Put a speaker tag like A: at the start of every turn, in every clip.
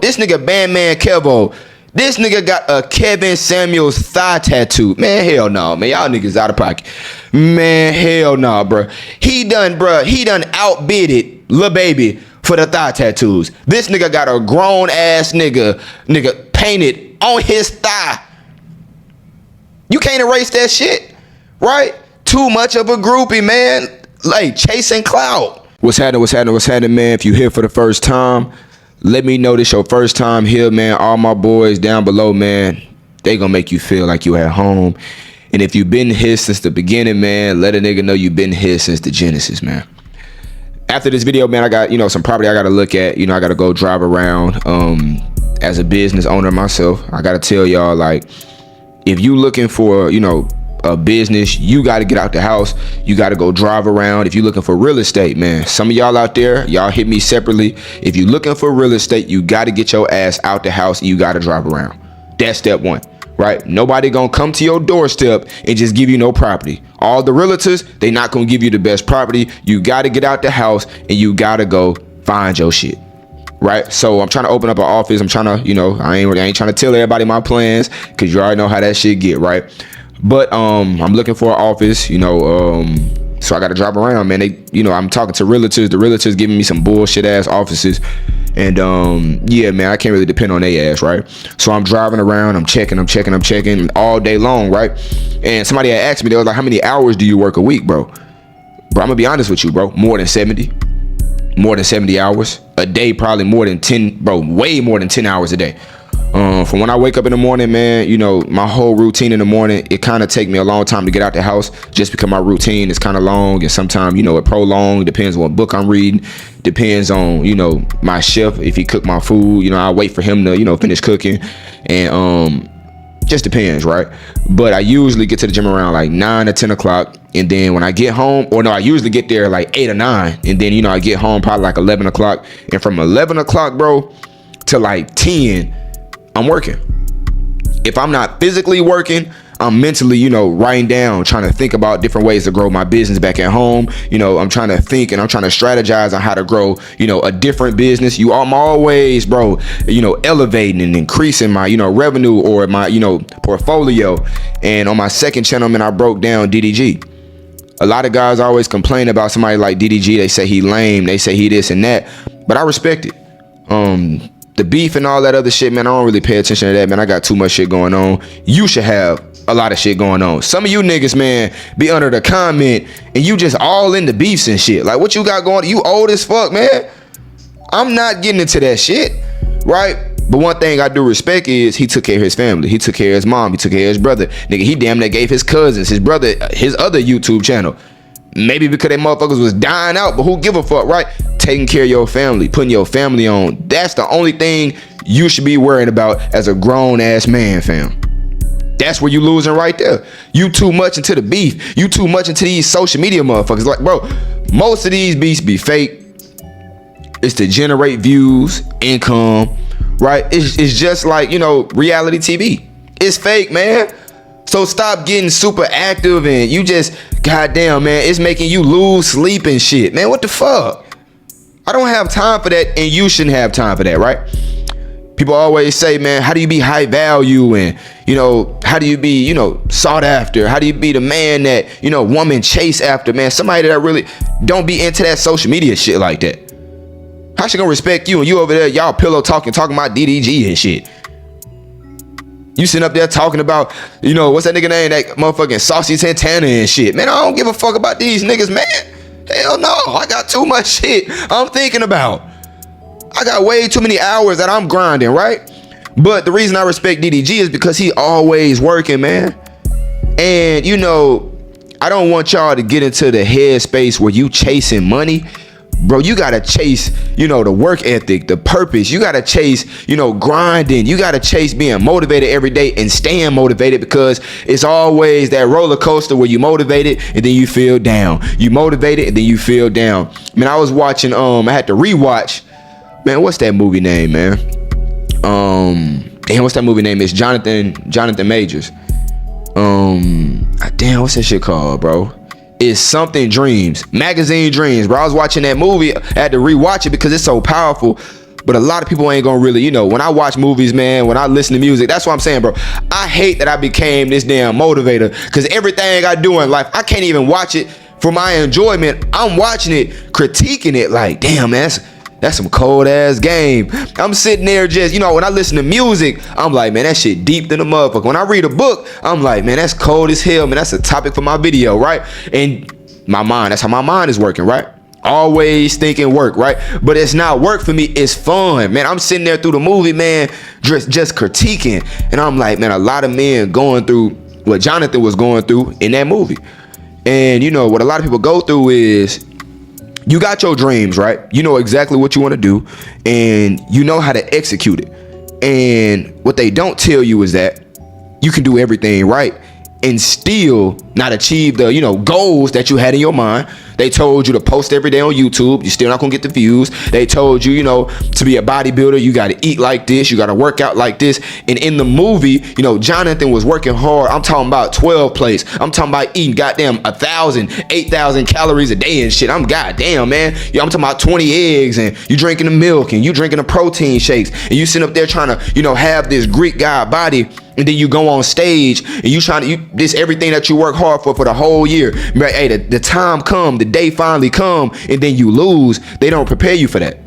A: This nigga Bandman Kevo. This nigga got a Kevin Samuels thigh tattoo. Man, hell no, man. Y'all niggas out of pocket. Man, hell no, bro. He done outbidded Lil Baby for the thigh tattoos. This nigga got a grown ass nigga painted on his thigh. You can't erase that shit, right? Too much of a groupie, man. Like chasing clout. What's happening, man? If you here for the first time, let me know this your first time here, man. All my boys down below, man, they gonna make you feel like you at home. And if you've been here since the beginning, man, let a nigga know you've been here since the Genesis, man. After this video, man, I got, some property I gotta look at. I gotta go drive around. As a business owner myself, I gotta tell y'all, like, if you looking for, a business, you got to get out the house. You got to go drive around. If you're looking for real estate, man, some of y'all out there, y'all hit me separately. If you're looking for real estate, you got to get your ass out the house and you got to drive around. That's step one, right? Nobody gonna come to your doorstep and just give you no property. All the realtors, they not gonna give you the best property. You got to get out the house and you got to go find your shit. Right, so I'm trying to open up an office. I'm trying to, I ain't trying to tell everybody my plans, because you already know how that shit get, right? But I'm looking for an office, so I got to drive around, man. I'm talking to realtors. The realtors giving me some bullshit ass offices, and yeah, man, I can't really depend on their ass, right? So I'm driving around, I'm checking all day long, right? And somebody had asked me, they was like, how many hours do you work a week, bro? Bro, I'm gonna be honest with you, bro. More than 70 hours a day, probably more than 10, bro, way more than 10 hours a day. From when I wake up in the morning, man, my whole routine in the morning, it kind of take me a long time to get out the house, just because my routine is kind of long, and sometimes, it prolonged. Depends on what book I'm reading, depends on, my chef, if he cook my food, I wait for him to, finish cooking, and just depends, right? But I usually get to the gym around like 9 or 10 o'clock, and then when I get home, I usually get there like 8 or 9, and then I get home probably like 11 o'clock, and from 11 o'clock, bro, to like 10, I'm working. If I'm not physically working, I'm mentally, writing down, trying to think about different ways to grow my business back at home. I'm trying to think and I'm trying to strategize on how to grow, a different business. I'm always, bro, elevating and increasing my, revenue or my, portfolio. And on my second channel, man, I broke down DDG. A lot of guys always complain about somebody like DDG. They say he lame. They say he this and that. But I respect it. The beef and all that other shit, man, I don't really pay attention to that, man. I got too much shit going on. You should have a lot of shit going on. Some of you niggas, man, be under the comment and you just all in the beefs and shit. Like, what you got going on? You old as fuck, man. I'm not getting into that shit, right? But one thing I do respect is he took care of his family. He took care of his mom. He took care of his brother. Nigga, he damn near gave his cousins, his brother, his other YouTube channel. Maybe because they motherfuckers was dying out, but who give a fuck, right? Taking care of your family, putting your family on. That's the only thing you should be worrying about as a grown ass man, fam. That's where you losing right there. You too much into the beef. You too much into these social media motherfuckers. Like, bro, most of these beefs be fake. It's to generate views, income, right? It's just like, reality TV. It's fake, man. So stop getting super active and you just, goddamn, man, it's making you lose sleep and shit. Man, what the fuck? I don't have time for that, and you shouldn't have time for that, right? People always say, man, how do you be high value, and, how do you be, sought after? How do you be the man that, woman chase after, man? Somebody that really don't be into that social media shit like that. How she gonna respect you and you over there, y'all pillow talking about DDG and shit? You sitting up there talking about, what's that nigga name? That motherfucking Saucy Santana and shit. Man, I don't give a fuck about these niggas, man. Hell no. I got too much shit I'm thinking about. I got way too many hours that I'm grinding, right? But the reason I respect DDG is because he always working, man. And, I don't want y'all to get into the headspace where you chasing money. Bro, you gotta chase, the work ethic, the purpose. You gotta chase, grinding. You gotta chase being motivated every day and staying motivated, because it's always that roller coaster where you motivated and then you feel down. You motivated and then you feel down. Man, I was watching, I had to rewatch, man, what's that movie name, man? Damn, what's that movie name? It's Jonathan Majors. Damn, what's that shit called, bro? It's something Dreams, Magazine Dreams, bro. I was watching that movie. I had to rewatch it because it's so powerful. But a lot of people ain't gonna really, you know, when I watch movies, man, when I listen to music, that's what I'm saying, bro. I hate that I became this damn motivator, because everything I do in life, I can't even watch it for my enjoyment. I'm watching it, critiquing it like, damn, man, that's some cold ass game. I'm sitting there just, you know, when I listen to music, I'm like, man, that shit deep than a motherfucker. When I read a book, I'm like, man, that's cold as hell, man. That's a topic for my video, right? And my mind, that's how my mind is working, right? Always thinking work, right? But it's not work for me, it's fun, man. I'm sitting there through the movie, man, just critiquing. And I'm like, man, a lot of men going through what Jonathan was going through in that movie. And you know, what a lot of people go through is, you got your dreams, right? You know exactly what you want to do, and you know how to execute it. And what they don't tell you is that you can do everything right and still not achieve the, you know, goals that you had in your mind. They told you to post every day on YouTube. You're still not gonna get the views. They told you, you know, to be a bodybuilder, you gotta eat like this, you gotta work out like this. And in the movie, you know, Jonathan was working hard. I'm talking about 12 plates. I'm talking about eating goddamn 1,000, 8,000 calories a day and shit. I'm goddamn, man. Yeah, I'm talking about 20 eggs, and you drinking the milk, and you drinking the protein shakes, and you sitting up there trying to, you know, have this Greek god body. And then you go on stage and you trying to, this everything that you work hard for the whole year. But hey, the time come, the day finally come, and then you lose. They don't prepare you for that.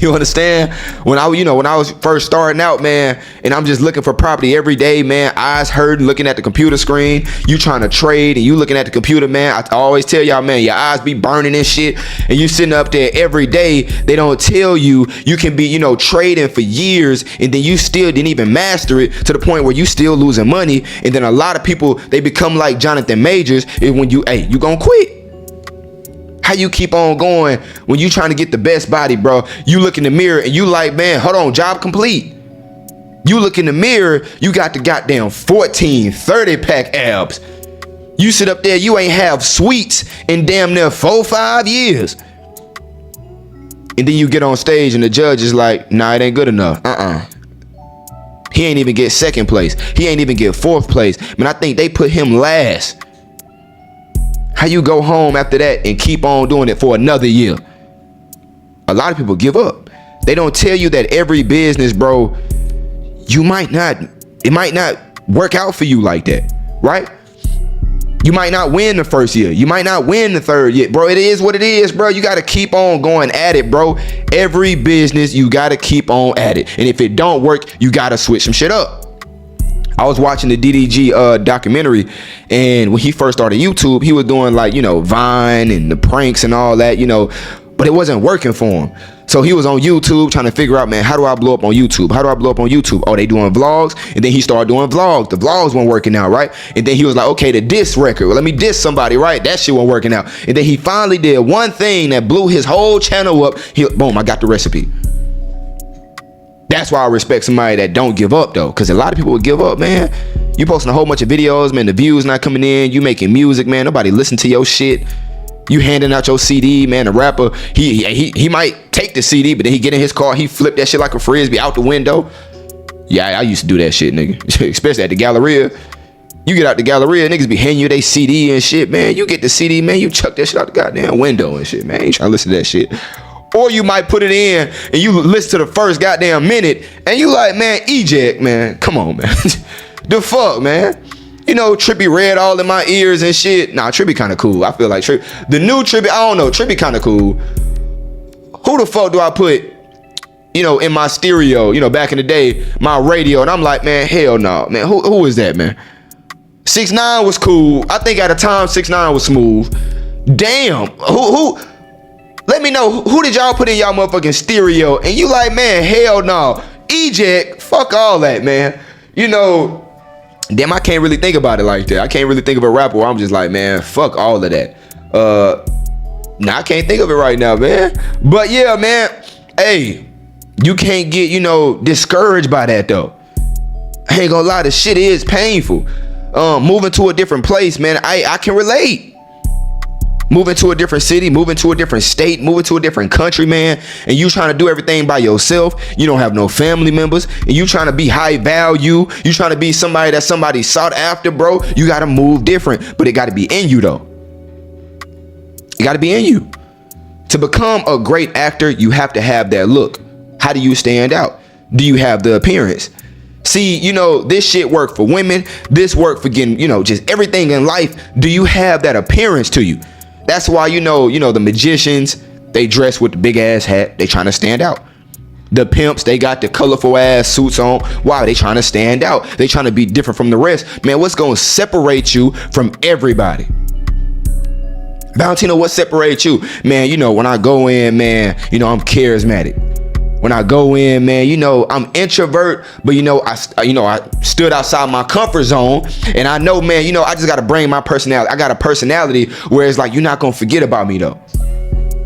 A: You understand? When I was first starting out, man, and I'm just looking for property every day, man, eyes hurting, looking at the computer screen. You trying to trade and you looking at the computer, man. I always tell y'all, man, your eyes be burning and shit, and you sitting up there every day. They don't tell you you can be, you know, trading for years, and then you still didn't even master it to the point where you still losing money. And then a lot of people, they become like Jonathan Majors, and when you gonna quit. How you keep on going when you trying to get the best body, bro? You look in the mirror and you like, man, hold on, job complete. You look in the mirror, you got the goddamn 14, 30 pack abs. You sit up there, you ain't have sweets in damn near 4-5 years. And then you get on stage and the judge is like, nah, it ain't good enough. He ain't even get second place. He ain't even get fourth place. Man, I think they put him last. How you go home after that and keep on doing it for another year? A lot of people give up. They don't tell you that every business, bro, it might not work out for you like that, right? You might not win the first year. You might not win the third year, bro. It is what it is, bro. You got to keep on going at it, bro. Every business, you got to keep on at it. And if it don't work, you got to switch some shit up. I was watching the DDG documentary, and when he first started YouTube, he was doing like, you know, Vine and the pranks and all that, you know, but it wasn't working for him. So he was on YouTube trying to figure out, man, how do I blow up on YouTube? How do I blow up on YouTube? Oh, they doing vlogs. And then he started doing vlogs. The vlogs weren't working out, right? And then he was like, okay, the diss record. Well, let me diss somebody, right? That shit wasn't working out. And then he finally did one thing that blew his whole channel up. Boom, I got the recipe. That's why I respect somebody that don't give up, though, because a lot of people would give up, man. You posting a whole bunch of videos, man, the views not coming in. You making music, man, nobody listen to your shit. You handing out your CD, man. The rapper, he might take the CD, but then he get in his car, he flip that shit like a frisbee out the window. Yeah, I used to do that shit, nigga. Especially at the Galleria. You get out the Galleria, niggas be handing you their CD and shit, man. You get the CD, man, you chuck that shit out the goddamn window and shit, man. You trying to listen to that shit. Or you might put it in and you listen to the first goddamn minute and you like, man, eject, man. Come on, man. The fuck, man. You know, Trippie Redd all in my ears and shit. Nah, Trippie kind of cool. I feel like the new Trippie, I don't know, Trippie kind of cool. Who the fuck do I put, you know, in my stereo, you know, back in the day, my radio, and I'm like, man, hell no, man. Who is that, man? 6ix9ine was cool. I think at the time 6ix9ine was smooth. Damn, who? Let me know, who did y'all put in y'all motherfucking stereo? And you like, man, hell no. Eject, fuck all that, man. You know, damn, I can't really think about it like that. I can't really think of a rapper where I'm just like, man, fuck all of that. Nah, I can't think of it right now, man. But yeah, man, hey, you can't get, you know, discouraged by that, though. I ain't gonna lie, the shit is painful. Moving to a different place, man, I can relate. Moving to a different city, moving to a different state, moving to a different country, man, and you trying to do everything by yourself. You don't have no family members, and you trying to be high value. You trying to be somebody that somebody sought after, bro. You got to move different, but it got to be in you, though. It got to be in you. To become a great actor, you have to have that look. How do you stand out? Do you have the appearance? See, you know, this shit work for women. This work for getting, you know, just everything in life. Do you have that appearance to you? That's why, you know, the magicians, they dress with the big ass hat. They trying to stand out. The pimps, they got the colorful ass suits on. Why? They trying to stand out. They trying to be different from the rest. Man, what's going to separate you from everybody? Valentino, what separates you? Man, you know, when I go in, man, you know, I'm charismatic. When I go in, man, you know, I'm introvert, but I stood outside my comfort zone, and I know, man, you know, I just got to bring my personality. I got a personality where it's like, you're not going to forget about me though.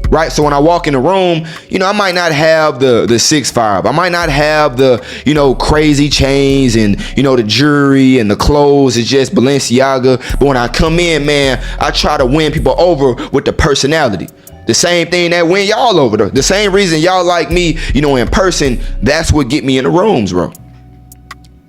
A: Right? So when I walk in the room, you know, I might not have the 6'5". I might not have the, you know, crazy chains and, you know, the jewelry and the clothes. It's just Balenciaga. But when I come in, man, I try to win people over with the personality. The same thing that win y'all over. The same reason y'all like me, you know, in person. That's what get me in the rooms, bro.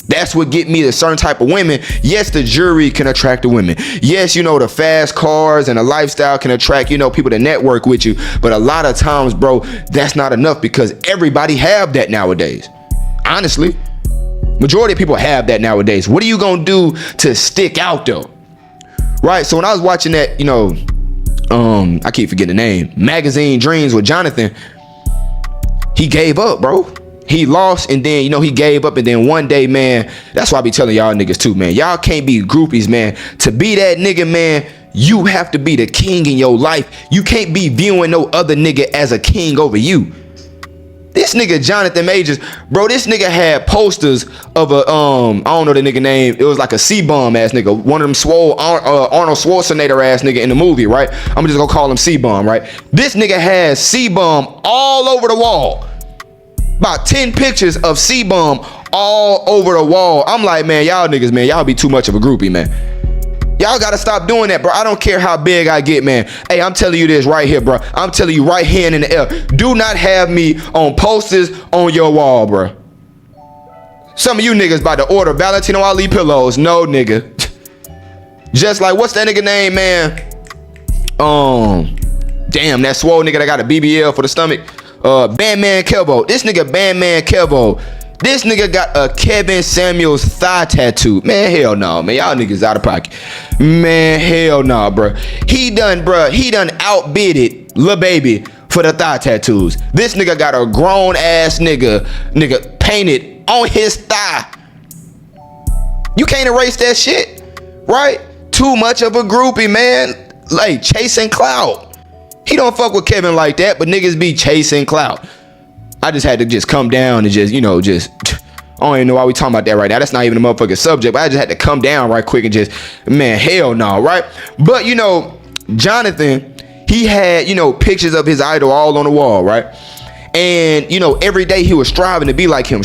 A: That's what get me to certain type of women. Yes, the jewelry can attract the women. Yes, you know, the fast cars and the lifestyle can attract, you know, people to network with you. But a lot of times, bro, that's not enough because everybody have that nowadays. Honestly, majority of people have that nowadays. What are you gonna do to stick out though? Right? So when I was watching that, you know, I keep forgetting the name, Magazine Dreams with Jonathan, he gave up, bro. He lost, and then, you know, he gave up, and then one day, man, that's why I be telling y'all niggas too, man. Y'all can't be groupies, man. To be that nigga, man, you have to be the king in your life. You can't be viewing no other nigga as a king over you. This nigga Jonathan Majors, bro, this nigga had posters of a, I don't know the nigga name. It was like a C-Bomb ass nigga. One of them swole, Arnold Schwarzenegger ass nigga in the movie, right? I'm just gonna call him C-Bomb, right? This nigga has C-Bomb all over the wall. About 10 pictures of C-Bomb all over the wall. I'm like, man, y'all niggas, man, y'all be too much of a groupie, man. Y'all gotta stop doing that, bro. I don't care how big I get, man. Hey, I'm telling you this right here, bro. I'm telling you right here in the air. Do not have me on posters on your wall, bro. Some of you niggas about to order Valentino Ali pillows. No, nigga. Just like, what's that nigga name, man? Damn, that swole nigga that got a BBL for the stomach. Bandman Kelbo. This nigga Bandman Kelbo. This nigga got a Kevin Samuels thigh tattoo. Man, hell no, man. Y'all niggas out of pocket. Man, hell no, bro. He done outbidded Lil Baby for the thigh tattoos. This nigga got a grown ass nigga painted on his thigh. You can't erase that shit, right? Too much of a groupie, man. Like chasing clout. He don't fuck with Kevin like that, but niggas be chasing clout. I just had to just come down and just, you know, I don't even know why we talking about that right now. That's not even a motherfucking subject, but I just had to come down right quick and just, man, hell no, right? But, you know, Jonathan, he had, you know, pictures of his idol all on the wall, right? And, you know, every day he was striving to be like him.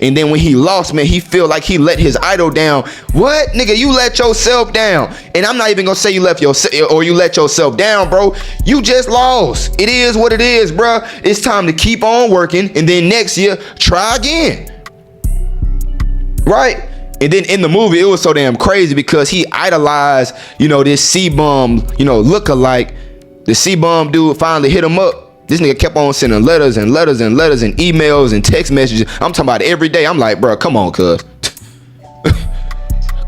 A: And then when he lost, man, he feel like he let his idol down. What? Nigga, you let yourself down. And I'm not even gonna say you let yourself down, bro. You just lost. It is what it is, bro. It's time to keep on working. And then next year, try again. Right? And then in the movie, it was so damn crazy because he idolized, you know, this C-Bomb, you know, lookalike. The C-Bomb dude finally hit him up. This nigga kept on sending letters and emails and text messages. I'm talking about every day. I'm like, bro, come on, cuz.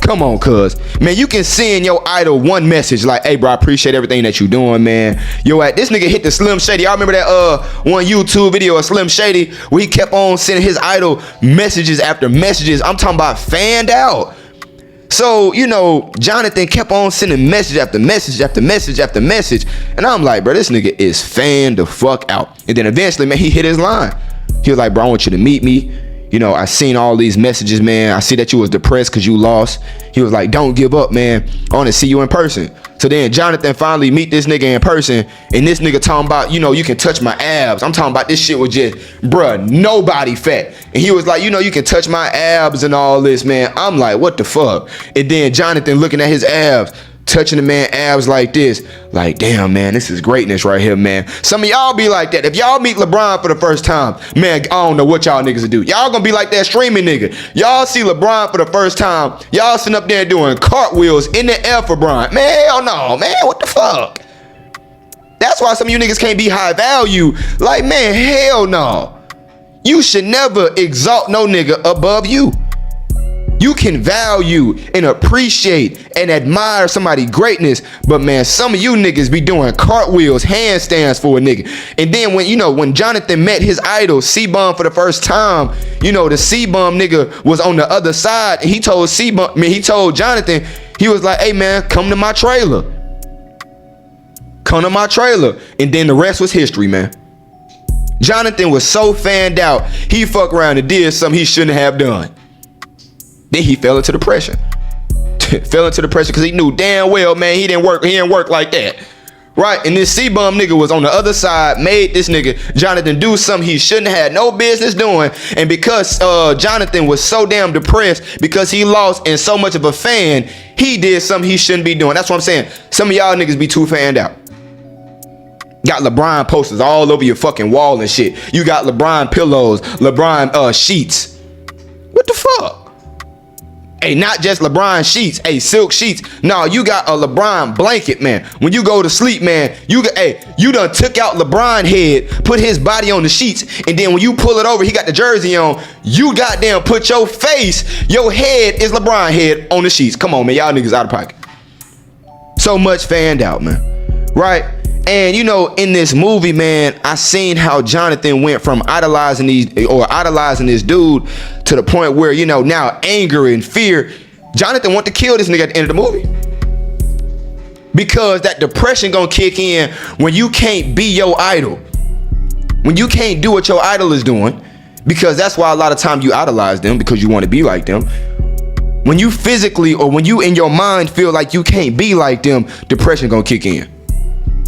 A: Come on, cuz. Man, you can send your idol one message like, hey, bro, I appreciate everything that you doing, man. This nigga hit the Slim Shady. Y'all remember that one YouTube video of Slim Shady where he kept on sending his idol messages after messages. I'm talking about fanned out. So, you know, Jonathan kept on sending message after message after message after message. And I'm like, bro, this nigga is fanned the fuck out. And then eventually, man, he hit his line. He was like, bro, I want you to meet me. You know, I seen all these messages, man. I see that you was depressed because you lost. He was like, don't give up, man. I want to see you in person. So then Jonathan finally meet this nigga in person. And this nigga talking about, you know, you can touch my abs. I'm talking about this shit was just, bruh, nobody fat. And he was like, you know, you can touch my abs and all this, man. I'm like, what the fuck? And then Jonathan looking at his abs, touching the man abs like this. Like, damn, man, this is greatness right here, man. Some of y'all be like that. If y'all meet LeBron for the first time, man, I don't know what y'all niggas will do. Y'all gonna be like that streaming nigga. Y'all see LeBron for the first time. Y'all sitting up there doing cartwheels in the air for Bron. Man, hell no, man, what the fuck? That's why some of you niggas can't be high value. Like, man, hell no. You should never exalt no nigga above you. You can value and appreciate and admire somebody's greatness, but man, some of you niggas be doing cartwheels, handstands for a nigga. And then when Jonathan met his idol C-Bum for the first time, the C-Bum nigga was on the other side, and he told Jonathan, he was like, hey man, come to my trailer. Come to my trailer. And then the rest was history, man. Jonathan was so fanned out, he fucked around and did something he shouldn't have done. Then he fell into depression. Because he knew damn well, man, he didn't work like that. Right? And this C-Bum nigga was on the other side, made this nigga Jonathan do something he shouldn't have had no business doing. And because Jonathan was so damn depressed because he lost in so much of a fan, he did something he shouldn't be doing. That's what I'm saying. Some of y'all niggas be too fanned out. Got LeBron posters all over your fucking wall and shit. You got LeBron pillows, LeBron sheets. What the fuck? Hey, not just LeBron sheets, hey, silk sheets. No, you got a LeBron blanket, man. When you go to sleep, man, you done took out LeBron head, put his body on the sheets, and then when you pull it over, he got the jersey on, you goddamn put your face, your head is LeBron head on the sheets. Come on, man, y'all niggas out of pocket. So much fanned out, man. Right? And in this movie, man, I seen how Jonathan went from idolizing this dude to the point where, now anger and fear. Jonathan want to kill this nigga at the end of the movie. Because that depression gonna kick in when you can't be your idol. When you can't do what your idol is doing. Because that's why a lot of times you idolize them, because you want to be like them. When you physically or when you in your mind feel like you can't be like them, depression gonna kick in.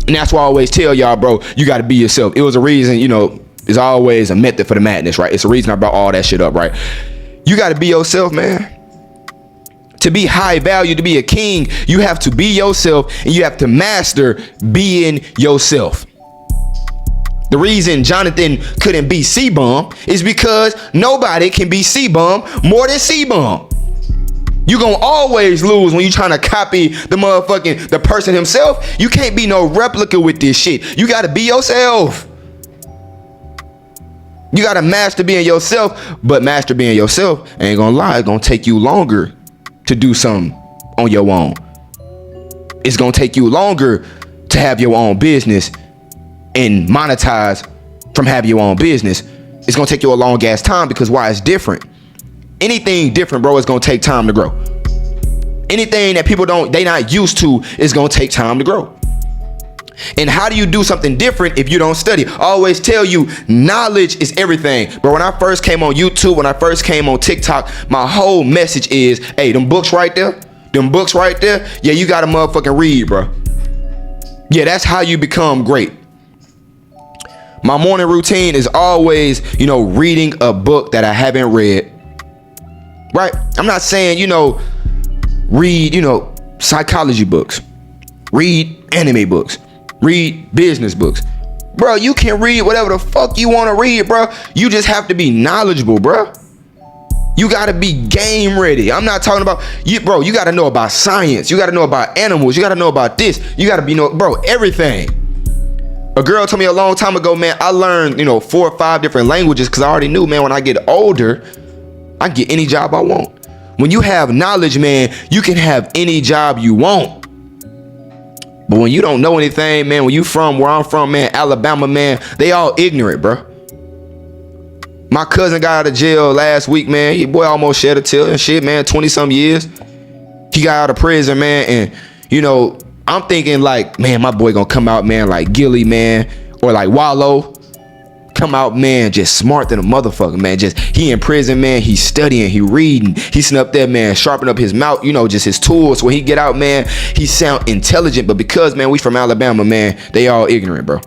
A: And that's why I always tell y'all, bro, you got to be yourself. It was a reason, there's always a method for the madness, right? It's a reason I brought all that shit up, right? You got to be yourself, man. To be high value, to be a king, you have to be yourself, and you have to master being yourself. The reason Jonathan couldn't be C-Bum is because nobody can be C-Bum more than C-Bum. You gonna always lose when you trying to copy the person himself. You can't be no replica with this shit. You gotta be yourself. You gotta master being yourself, but master being yourself, I ain't gonna lie, it's gonna take you longer to do something on your own. It's gonna take you longer to have your own business and monetize from having your own business. It's gonna take you a long ass time, because why? It's different. Anything different, bro, is gonna take time to grow. Anything that people they not used to is gonna take time to grow. And how do you do something different if you don't study? I always tell you, knowledge is everything. But when I first came on YouTube, when I first came on TikTok, my whole message is, hey, them books right there, yeah, you gotta motherfucking read, bro. Yeah, that's how you become great. My morning routine is always, reading a book that I haven't read. Right? I'm not saying, read, psychology books, read anime books, read business books. Bro, you can read whatever the fuck you want to read, bro. You just have to be knowledgeable, bro. You got to be game ready. I'm not talking about you, bro. You got to know about science. You got to know about animals. You got to know about this. You got to be, bro, everything. A girl told me a long time ago, man, I learned, 4 or 5 different languages because I already knew, man, when I get older, I can get any job I want. When you have knowledge, man, you can have any job you want. But when you don't know anything, man, when you from where I'm from, man, Alabama, man, they all ignorant, bro. My cousin got out of jail last week, man. He boy almost shed a tear and shit, man, 20-some years. He got out of prison, man, and, I'm thinking like, man, my boy gonna come out, man, like Gilly, man, or like Wallow. Come out, man, just smart than a motherfucker, man. Just he in prison, man. He's studying, he reading, he sitting up there, man, sharpen up his mouth, just his tools. When he get out, man, he sound intelligent. But because, man, we from Alabama, man, they all ignorant, bro.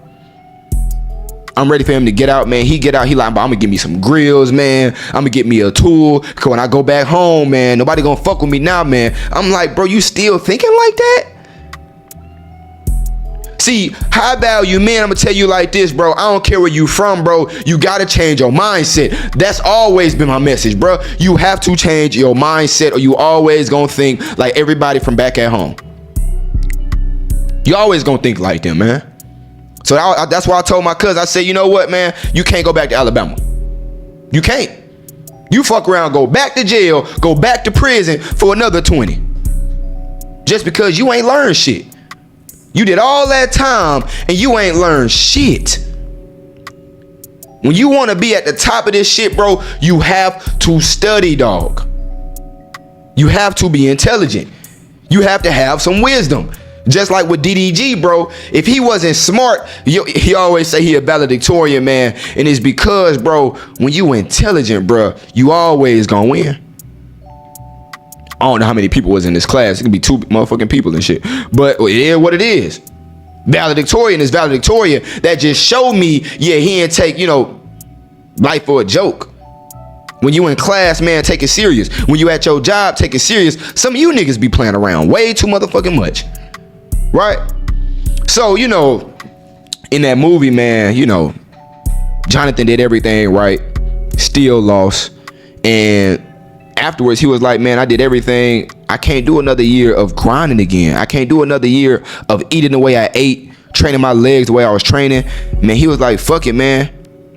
A: I'm ready for him to get out, man. He get out, he like, I'm gonna give me some grills, man. I'm gonna get me a tool. Cause when I go back home, man, nobody gonna fuck with me now, man. I'm like, bro, you still thinking like that? See, high value men, I'm gonna tell you like this, bro. I don't care where you from, bro. You gotta change your mindset. That's always been my message, bro. You have to change your mindset, or you always gonna think like everybody from back at home. You always gonna think like them, man. So that's why I told my cousin, I said, you know what, man? You can't go back to Alabama. You can't. You fuck around, go back to jail, go back to prison for another 20. Just because you ain't learned shit. You did all that time and you ain't learned shit. When you want to be at the top of this shit, bro, you have to study, dog. You have to be intelligent. You have to have some wisdom. Just like with DDG, bro. If he wasn't smart, he always say he a valedictorian, man. And it's because, bro, when you intelligent, bro, you always gonna win. I don't know how many people was in this class. It could be 2 motherfucking people and shit. But it is what it is. Valedictorian is valedictorian. That just showed me, yeah, he ain't take, life for a joke. When you in class, man, take it serious. When you at your job, take it serious. Some of you niggas be playing around way too motherfucking much. Right? So, in that movie, man, Jonathan did everything right, still lost. And afterwards, he was like, man, I did everything. I can't do another year of grinding again. I can't do another year of eating the way I ate, training my legs the way I was training. Man, he was like, fuck it, man.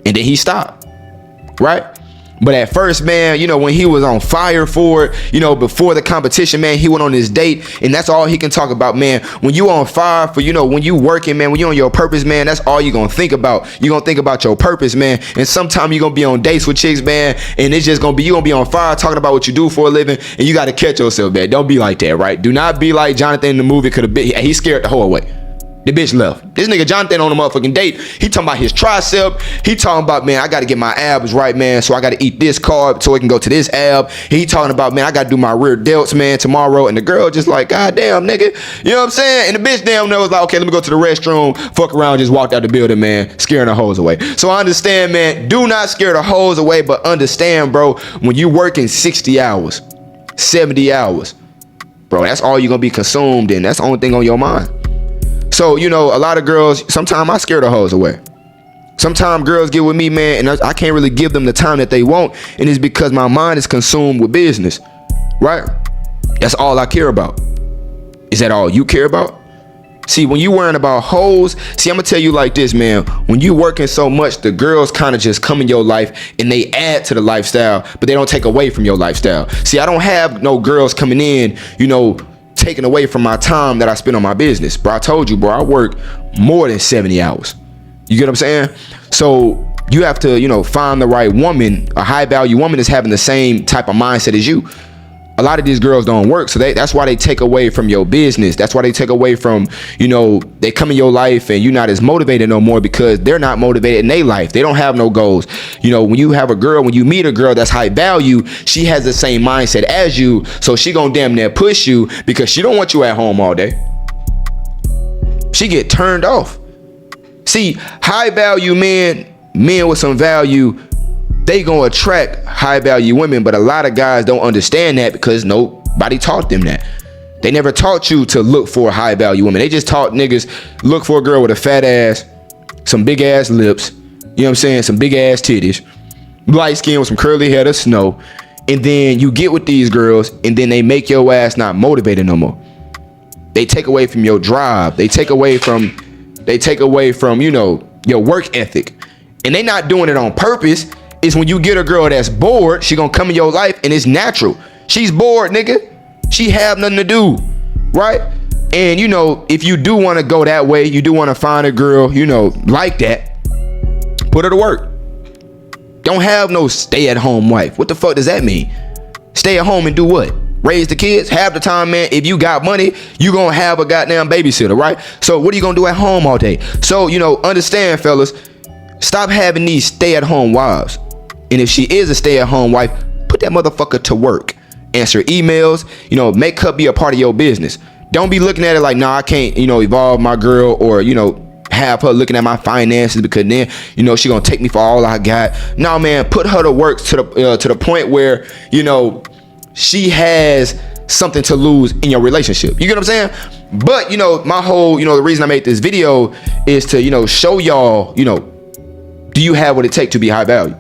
A: And then he stopped. Right? But at first, man, when he was on fire for it, before the competition, man, he went on this date, and that's all he can talk about, man. When you on fire for, when you working, man, when you on your purpose, man, that's all you gonna think about. You gonna think about your purpose, man. And sometimes you gonna be on dates with chicks, man, and it's just gonna be, you gonna be on fire talking about what you do for a living, and you gotta catch yourself, man. Don't be like that, right? Do not be like Jonathan in the movie could have been. He scared the whole way. The bitch left. This nigga Jonathan on a motherfucking date. He talking about his tricep. He talking about, man, I got to get my abs right, man. So I got to eat this carb so it can go to this ab. He talking about, man, I got to do my rear delts, man, tomorrow. And the girl just like, God damn, nigga. You know what I'm saying? And the bitch damn there was like, okay, let me go to the restroom. Fuck around, just walked out the building, man, scaring the hoes away. So I understand, man, do not scare the hoes away, but understand, bro, when you working 60 hours, 70 hours, bro, that's all you're going to be consumed in. That's the only thing on your mind. So, a lot of girls, sometimes I scare the hoes away. Sometimes girls get with me, man, and I can't really give them the time that they want. And it's because my mind is consumed with business, right? That's all I care about. Is that all you care about? See, when you worrying about hoes, I'm going to tell you like this, man. When you working so much, the girls kind of just come in your life and they add to the lifestyle, but they don't take away from your lifestyle. See, I don't have no girls coming in, taken away from my time that I spend on my business. Bro, I told you, bro, I work more than 70 hours. You get what I'm saying? So you have to, find the right woman. A high value woman is having the same type of mindset as you. A lot of these girls don't work. So that's why they take away from your business. That's why they take away from, they come in your life and you're not as motivated no more because they're not motivated in their life. They don't have no goals. When you have a girl, when you meet a girl that's high value, she has the same mindset as you. So she gonna damn near push you because she don't want you at home all day. She get turned off. See, high value men with some value, they gonna attract high value women, but a lot of guys don't understand that because nobody taught them that. They never taught you to look for high value women. They just taught niggas look for a girl with a fat ass, some big ass lips, you know what I'm saying, some big ass titties, light skin with some curly hair to snow, and then you get with these girls and then they make your ass not motivated no more. They take away from your drive. They take away from your work ethic, and they not doing it on purpose. Is when you get a girl that's bored, she gonna come in your life and it's natural. She's bored, nigga. She have nothing to do, right? And if you do want to go that way, you do want to find a girl, like that, put her to work. Don't have no stay-at-home wife. What the fuck does that mean? Stay at home and do what? Raise the kids? Half the time, man, if you got money, you gonna have a goddamn babysitter, right? So what are you gonna do at home all day? So, understand, fellas, stop having these stay-at-home wives. And if she is a stay-at-home wife, put that motherfucker to work. Answer emails, make her be a part of your business. Don't be looking at it like, nah, I can't, evolve my girl or, have her looking at my finances because then, she gonna take me for all I got. No, man, put her to work to the point where, she has something to lose in your relationship. You get what I'm saying? But, my whole, the reason I made this video is to, show y'all, do you have what it takes to be high value?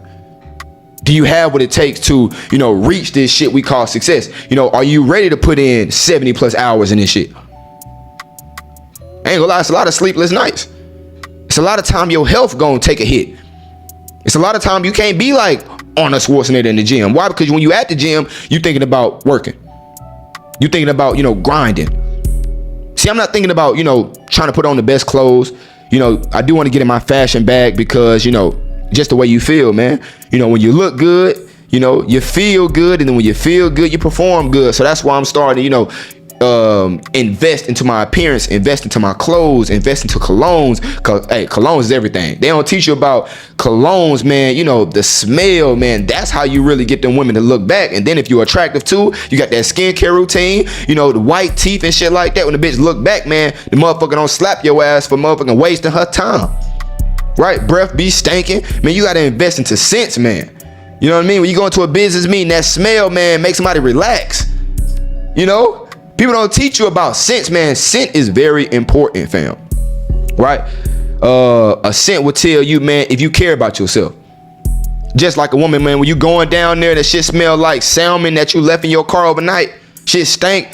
A: Do you have what it takes to, reach this shit we call success? Are you ready to put in 70 plus hours in this shit? I ain't gonna lie, it's a lot of sleepless nights. It's a lot of time your health gonna take a hit. It's a lot of time you can't be like Arnold Schwarzenegger in the gym. Why? Because when you at the gym, you thinking about working. You thinking about, grinding. See, I'm not thinking about, trying to put on the best clothes. I do want to get in my fashion bag because, just the way you feel, man. When you look good, you feel good. And then when you feel good, you perform good. So that's why I'm starting to, invest into my appearance, invest into my clothes, invest into colognes. Cause hey, colognes is everything. They don't teach you about colognes, man. The smell, man. That's how you really get them women to look back. And then if you're attractive too, you got that skincare routine, the white teeth and shit like that. When the bitch look back, man, the motherfucker don't slap your ass for motherfucking wasting her time. Right? Breath be stinking. Man, you gotta invest into scents, man. You know what I mean? When you go into a business meeting, that smell, man, makes somebody relax. People don't teach you about scents, man. Scent is very important, fam. Right? A scent will tell you, man, if you care about yourself. Just like a woman, man, when you going down there, that shit smell like salmon that you left in your car overnight. Shit stink.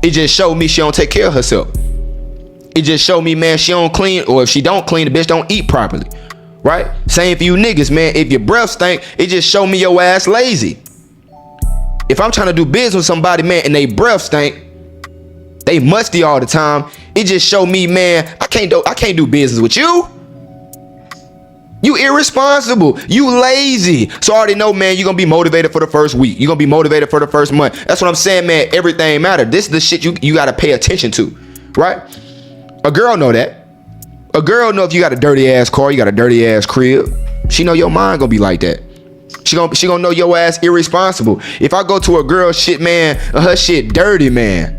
A: It just showed me she don't take care of herself. It just showed me, man, she don't clean, or if she don't clean, the bitch don't eat properly. Right? Same for you niggas, man. If your breath stink, it just showed me your ass lazy. If I'm trying to do business with somebody, man, and they breath stink, they musty all the time, it just show me, man, I can't do business with you. You irresponsible. You lazy. So I already know, man, you're gonna be motivated for the first week. You're gonna be motivated for the first month. That's what I'm saying, man. Everything matters. This is the shit you gotta pay attention to, right? A girl know that. A girl know if you got a dirty ass car, you got a dirty ass crib. She know your mind gonna be like that. She gonna know your ass irresponsible. If I go to a girl shit, man, her shit dirty, man.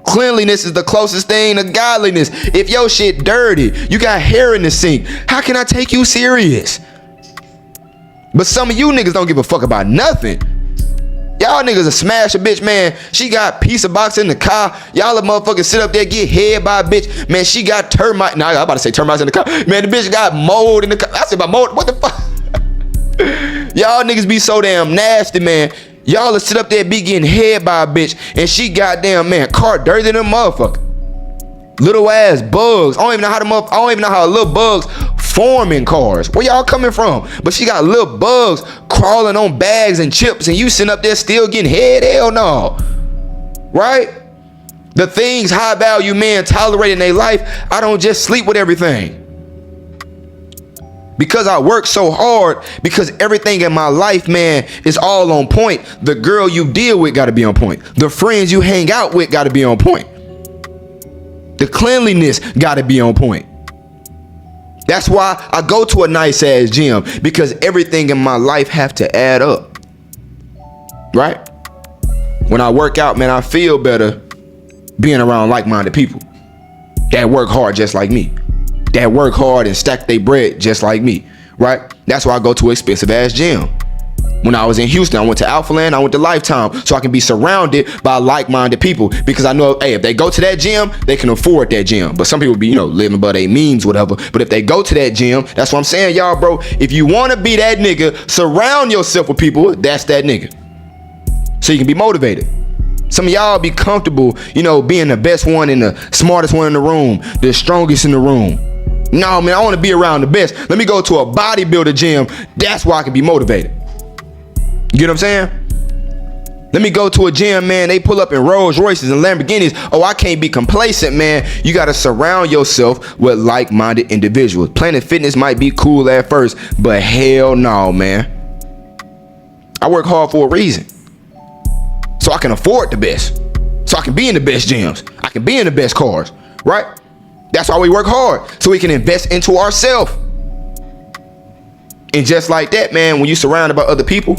A: Cleanliness is the closest thing to godliness. If your shit dirty, you got hair in the sink, how can I take you serious? But some of you niggas don't give a fuck about nothing. Y'all niggas will smash a bitch, man. She got pizza box in the car. Y'all a motherfucker sit up there, get head by a bitch. Man, she got termite. Nah, I'm about to say termites in the car. Man, the bitch got mold in the car. I said about mold. What the fuck? Y'all niggas be so damn nasty, man. Y'all will sit up there be getting head by a bitch, and she goddamn, man, car dirty than a motherfucker. Little ass bugs. I don't even know how little bugs form in cars. Where y'all coming from? But she got little bugs crawling on bags and chips, and you sitting up there still getting head? Hell no. Right? The things high value men tolerate in their life, I don't just sleep with everything. Because I work so hard, because everything in my life, man, is all on point. The girl you deal with got to be on point. The friends you hang out with got to be on point. The cleanliness got to be on point. That's why I go to a nice ass gym, because everything in my life have to add up. Right? When I work out, man, I feel better being around like-minded people that work hard just like me. That work hard and stack their bread just like me, right? That's why I go to an expensive ass gym. When I was in Houston, I went to Alphaland, I went to Lifetime, so I can be surrounded by like-minded people, because I know, hey, if they go to that gym, they can afford that gym. But some people be, living by their means, whatever. But if they go to that gym, that's what I'm saying, y'all, bro. If you want to be that nigga, surround yourself with people that's that nigga, so you can be motivated. Some of y'all be comfortable, being the best one and the smartest one in the room, the strongest in the room. No, man, I want to be around the best. Let me go to a bodybuilder gym. That's why I can be motivated. You get what I'm saying? Let me go to a gym, man. They pull up in Rolls Royces and Lamborghinis. Oh, I can't be complacent, man. You got to surround yourself with like-minded individuals. Planet Fitness might be cool at first, but hell no, man. I work hard for a reason. So I can afford the best. So I can be in the best gyms. I can be in the best cars, right? That's why we work hard, so we can invest into ourselves. And just like that, man, when you're surrounded by other people,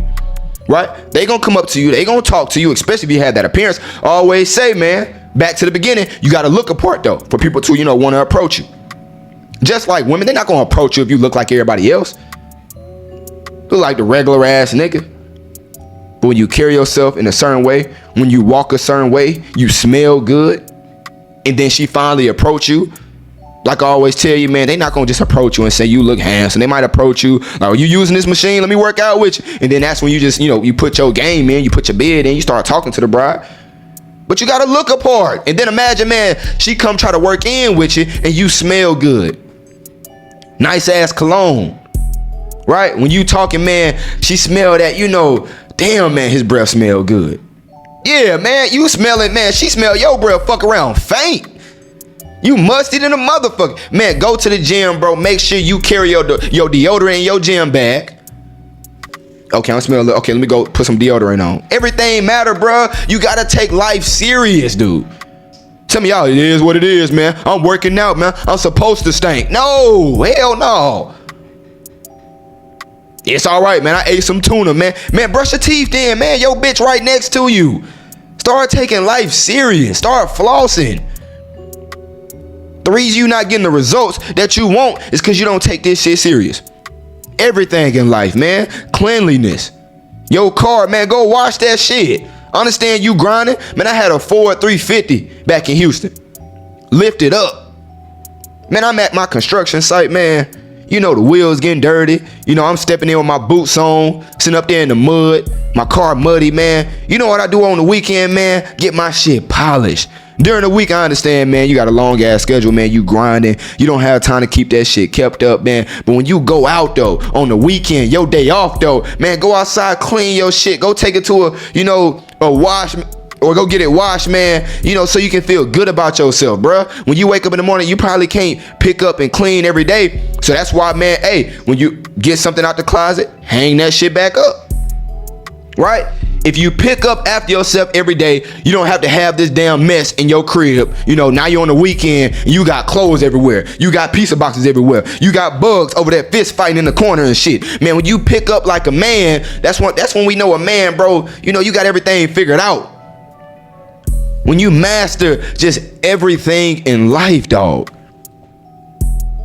A: right? They gonna come up to you, they gonna talk to you, especially if you have that appearance. I always say, man, back to the beginning, you gotta look apart though, for people to, wanna approach you. Just like women, they're not gonna approach you if you look like everybody else. Look like the regular ass nigga. But when you carry yourself in a certain way, when you walk a certain way, you smell good, and then she finally approach you. Like I always tell you, man, they not gonna just approach you and say you look handsome. They might approach you like, are you using this machine? Let me work out with you. And then that's when you just, you put your game in, you put your bid in, you start talking to the bride. But you gotta look apart. And then imagine, man, she come try to work in with you and you smell good. Nice ass cologne. right? When you talking, man, she smell that, you know, damn, man, his breath smell good. Yeah, man, you smell it, man. She smell your breath, fuck around, faint. You musty than a motherfucker. Man, go to the gym, bro. Make sure you carry your deodorant in your gym bag. Okay, I'm smelling. Okay, let me go put some deodorant on. Everything matter, bro. You gotta take life serious, dude. Tell me, y'all, it is what it is, man. I'm working out, man. I'm supposed to stink. No, hell no. It's all right, man. I ate some tuna, man. Man, brush your teeth then, man. Your bitch right next to you. Start taking life serious. Start flossing. The reason you not getting the results that you want is because you don't take this shit serious. Everything in life, man. Cleanliness. Your car, man, go wash that shit. Understand you grinding? Man, I had a Ford 350 back in Houston. Lift it up. Man, I'm at my construction site, man. You know, the wheels getting dirty. You know, I'm stepping in with my boots on, sitting up there in the mud. My car muddy, man. You know what I do on the weekend, man? Get my shit polished. During the week, I understand, man, you got a long ass schedule, man. You grinding. You don't have time to keep that shit kept up, man. But when you go out, though, on the weekend, your day off, though, man, go outside, clean your shit. Go take it to a wash, or go get it washed, man, you know, so you can feel good about yourself, bruh. When you wake up in the morning, you probably can't pick up and clean every day. So that's why, man, hey, when you get something out the closet, hang that shit back up, right? If you pick up after yourself every day, you don't have to have this damn mess in your crib. You know, now you're on the weekend, and you got clothes everywhere. You got pizza boxes everywhere. You got bugs over there fist fighting in the corner and shit. Man, when you pick up like a man, that's when we know a man, bro. You know, you got everything figured out. When you master just everything in life, dog.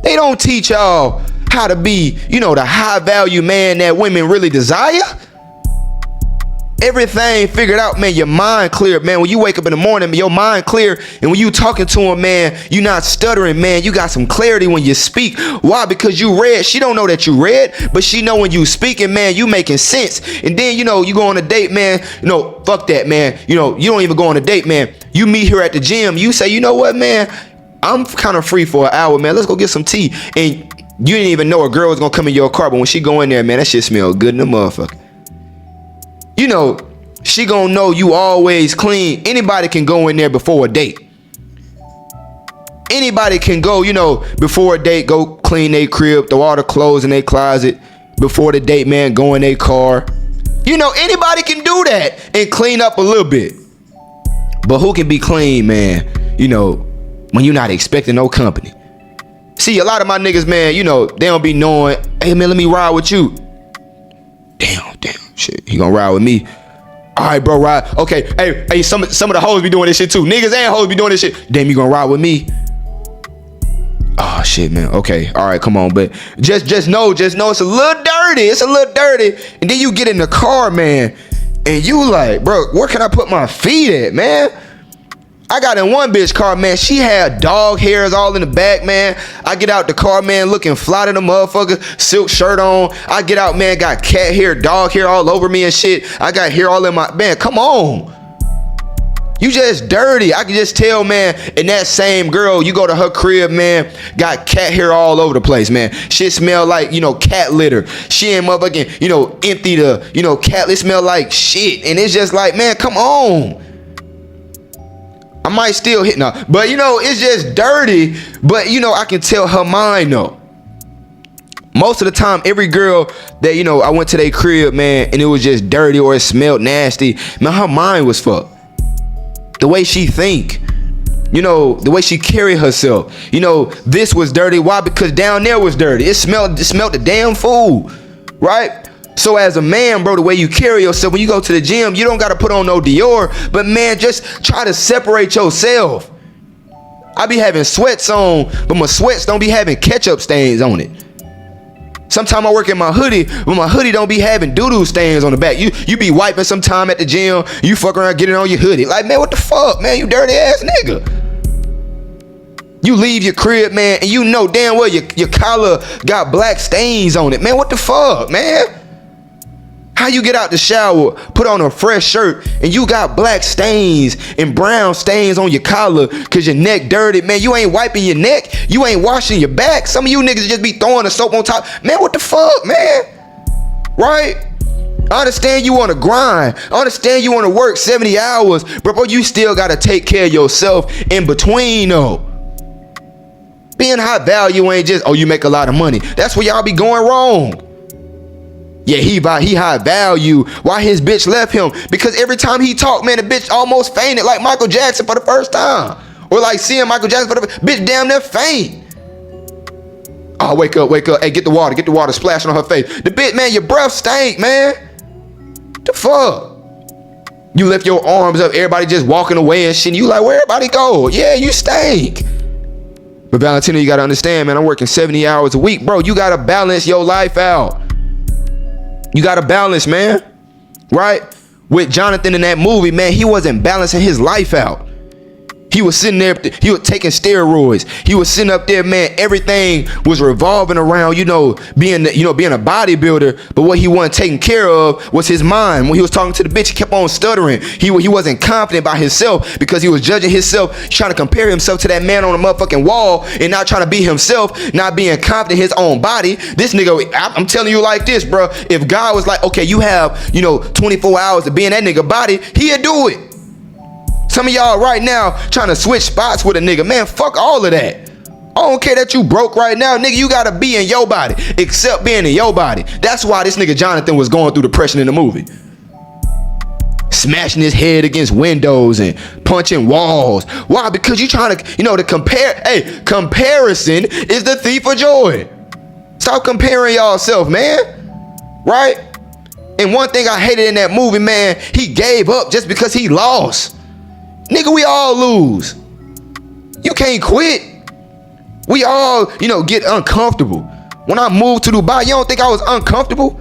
A: They don't teach y'all how to be, you know, the high value man that women really desire. Everything figured out, man. Your mind clear, man. When you wake up in the morning, your mind clear. And when you talking to him, man, you not stuttering, man. You got some clarity when you speak. Why? Because you read. She don't know that you read, but she know when you speaking, man, you making sense. And then, you know, you go on a date, man. You know, fuck that, man. You know, you don't even go on a date, man. You meet here at the gym. You say, you know what, man? I'm kind of free for an hour, man. Let's go get some tea. And you didn't even know a girl was going to come in your car. But when she go in there, man, that shit smell good in the motherfucker. You know, she gonna know you always clean. Anybody can go in there before a date. Anybody can go, you know, before a date, go clean their crib, throw all the clothes in their closet. Before the date, man, go in their car. You know, anybody can do that and clean up a little bit. But who can be clean, man, you know, when you're not expecting no company? See, a lot of my niggas, man, you know, they don't be knowing, hey, man, let me ride with you. Damn, shit, he gonna ride with me. All right, bro, ride. Okay, hey, some of the hoes be doing this shit too. Niggas and hoes be doing this shit. Damn, you gonna ride with me? Oh shit, man. Okay, all right, come on, but just know it's a little dirty. It's a little dirty. And then you get in the car, man, and you like, bro, where can I put my feet at, man? I got in one bitch car, man. She had dog hairs all in the back, man. I get out the car, man, looking fly to the motherfucker, silk shirt on. I get out, man, got cat hair, dog hair all over me and shit. I got hair all in my, man, come on. You just dirty. I can just tell, man, and that same girl, you go to her crib, man, got cat hair all over the place, man. Shit smell like, you know, cat litter. She ain't motherfucking, you know, empty the, you know, cat, it smell like shit. And it's just like, man, come on. I might still hit now, but you know, it's just dirty. But you know, I can tell her mind though. Most of the time, every girl that, you know, I went to their crib, man, and it was just dirty or it smelled nasty, man, her mind was fucked. The way she think, you know, the way she carry herself, you know, this was dirty. Why? Because down there was dirty. It smelled the damn food, right? So as a man, bro, the way you carry yourself, when you go to the gym, you don't got to put on no Dior, but man, just try to separate yourself. I be having sweats on, but my sweats don't be having ketchup stains on it. Sometimes I work in my hoodie, but my hoodie don't be having doo-doo stains on the back. You be wiping sometime at the gym, you fuck around getting on your hoodie. Like, man, what the fuck, man, you dirty ass nigga. You leave your crib, man, and you know damn well your collar got black stains on it. Man, what the fuck, man? How you get out the shower, put on a fresh shirt, and you got black stains and brown stains on your collar because your neck dirty, man. You ain't wiping your neck. You ain't washing your back. Some of you niggas just be throwing the soap on top. Man, what the fuck, man? Right? I understand you want to grind. I understand you want to work 70 hours, but bro, you still got to take care of yourself in between, though. Being high value ain't just, oh, you make a lot of money. That's where y'all be going wrong. Yeah, he high value. Why his bitch left him? Because every time he talked, man, the bitch almost fainted like Michael Jackson for the first time. Or like seeing Michael Jackson for the bitch damn near faint. Oh, wake up. Hey, get the water splashing on her face. The bitch, man, your breath stank, man. The fuck? You lift your arms up, everybody just walking away and shit. You like, where everybody go? Yeah, you stink. But Valentino, you gotta understand, man, I'm working 70 hours a week. Bro, you gotta balance your life out. You gotta balance, man. Right? With Jonathan in that movie, man, he wasn't balancing his life out. He was sitting there, he was taking steroids. He was sitting up there, man, everything was revolving around, being a bodybuilder. But what he wasn't taking care of was his mind. When he was talking to the bitch, he kept on stuttering. He wasn't confident about himself because he was judging himself, trying to compare himself to that man on the motherfucking wall and not trying to be himself, not being confident in his own body. This nigga, I'm telling you like this, bro. If God was like, okay, you have, 24 hours to be in that nigga body, he'd do it. Some of y'all right now trying to switch spots with a nigga. Man, fuck all of that. I don't care that you broke right now. Nigga, you gotta be in your body. Except being in your body. That's why this nigga Jonathan was going through depression in the movie. Smashing his head against windows and punching walls. Why? Because you trying to, to compare. Hey, comparison is the thief of joy. Stop comparing yourself, man. Right? And one thing I hated in that movie, man, he gave up just because he lost. Nigga, we all lose. You can't quit. We all, get uncomfortable. When I moved to Dubai, you don't think I was uncomfortable?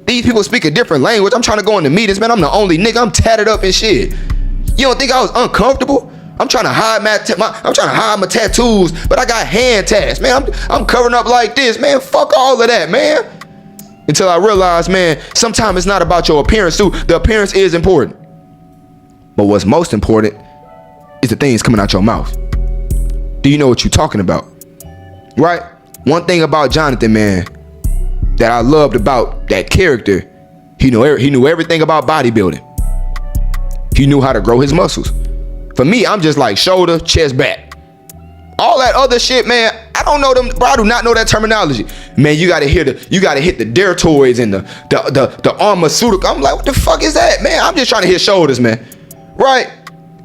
A: These people speak a different language. I'm trying to go into meetings, man. I'm the only nigga. I'm tatted up and shit. You don't think I was uncomfortable? I'm trying to hide my tattoos, but I got hand tats, man. I'm covering up like this, man. Fuck all of that, man. Until I realized, man, sometimes it's not about your appearance too. The appearance is important. But what's most important is the things coming out your mouth. Do you know what you're talking about? Right? One thing about Jonathan, man, that I loved about that character, he knew everything about bodybuilding. He knew how to grow his muscles. For me, I'm just like shoulder, chest, back. All that other shit, man, I don't know them, bro. I do not know that terminology. Man, you gotta hit the deltoids and the pharmaceutical. I'm like, what the fuck is that, man? I'm just trying to hit shoulders, man. Right?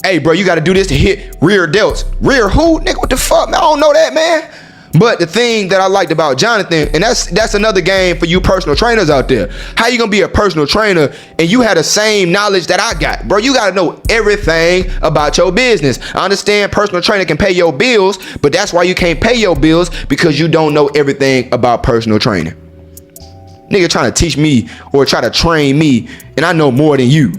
A: Hey, bro, you got to do this to hit rear delts. Rear who? Nigga, what the fuck? Man, I don't know that, man. But the thing that I liked about Jonathan, and that's another game for you personal trainers out there. How you going to be a personal trainer and you had the same knowledge that I got? Bro, you got to know everything about your business. I understand personal trainer can pay your bills, but that's why you can't pay your bills, because you don't know everything about personal training. Nigga trying to teach me or try to train me, and I know more than you.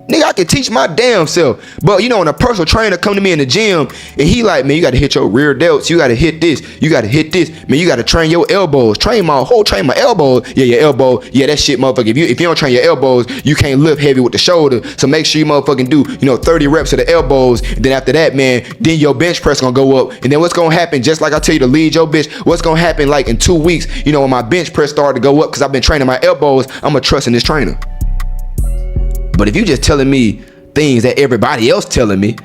A: Nigga, I can teach my damn self. But when a personal trainer come to me in the gym and he like, man, you got to hit your rear delts. You got to hit this. You got to hit this. Man, you got to train your elbows. Train my elbows. Yeah, your elbow. Yeah, that shit, motherfucker. If you don't train your elbows, you can't lift heavy with the shoulder. So make sure you motherfucking do, 30 reps of the elbows. And then after that, man, then your bench press gonna go up. And then what's gonna happen, just like I tell you to lead your bitch, what's gonna happen like in 2 weeks, when my bench press started to go up because I've been training my elbows, I'm gonna trust in this trainer. But if you just telling me things that everybody else telling me,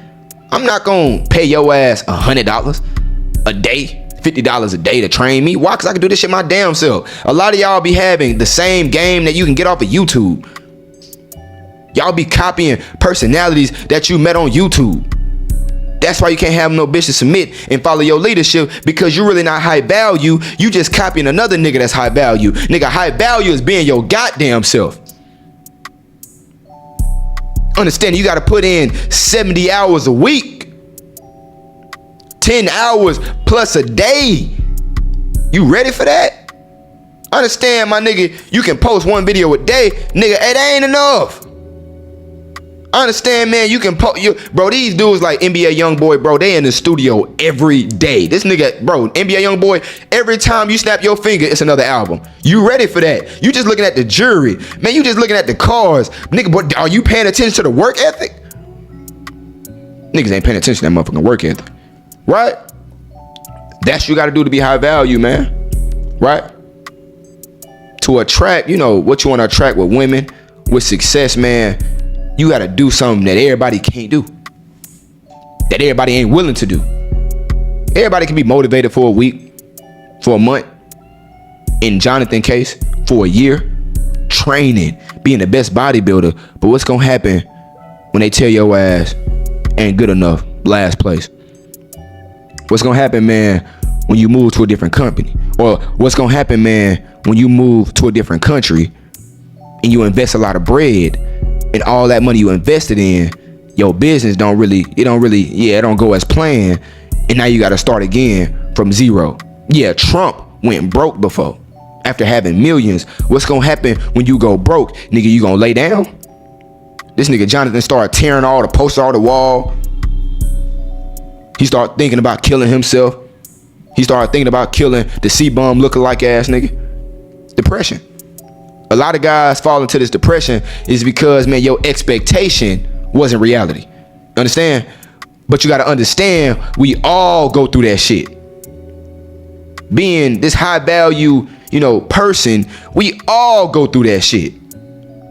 A: I'm not gonna pay your ass $100 a day, $50 a day to train me. Why? Because I can do this shit my damn self. A lot of y'all be having the same game that you can get off of YouTube. Y'all be copying personalities that you met on YouTube. That's why you can't have no bitch to submit and follow your leadership, because you're really not high value. You just copying another nigga that's high value. Nigga, high value is being your goddamn self. Understand, you got to put in 70 hours a week, 10 hours plus a day. You ready for that? Understand, my nigga, you can post one video a day. Nigga, it ain't enough. I understand, man. You can bro. These dudes like NBA YoungBoy, bro. They in the studio every day. This nigga, bro, NBA YoungBoy. Every time you snap your finger, it's another album. You ready for that? You just looking at the jury, man. You just looking at the cars, nigga. But are you paying attention to the work ethic? Niggas ain't paying attention to that motherfucking work ethic, right? That's what you got to do to be high value, man. Right? To attract, you know what you want to attract with women, with success, man. You got to do something that everybody can't do, that everybody ain't willing to do. Everybody can be motivated for a week, for a month. In Jonathan's case, for a year, training, being the best bodybuilder. But what's gonna happen when they tell your ass ain't good enough, last place? What's gonna happen, man, when you move to a different company? Or what's gonna happen, man, when you move to a different country and you invest a lot of bread, and all that money you invested in, your business don't go as planned, and now you gotta start again from zero. Yeah, Trump went broke before, after having millions. What's gonna happen when you go broke? Nigga, you gonna lay down? This nigga Jonathan started tearing all the posters off the wall. He started thinking about killing himself. He started thinking about killing the C-bomb lookalike ass nigga. Depression. A lot of guys fall into this depression is because, man, your expectation wasn't reality. Understand? But you got to understand, we all go through that shit. Being this high value, person, we all go through that shit.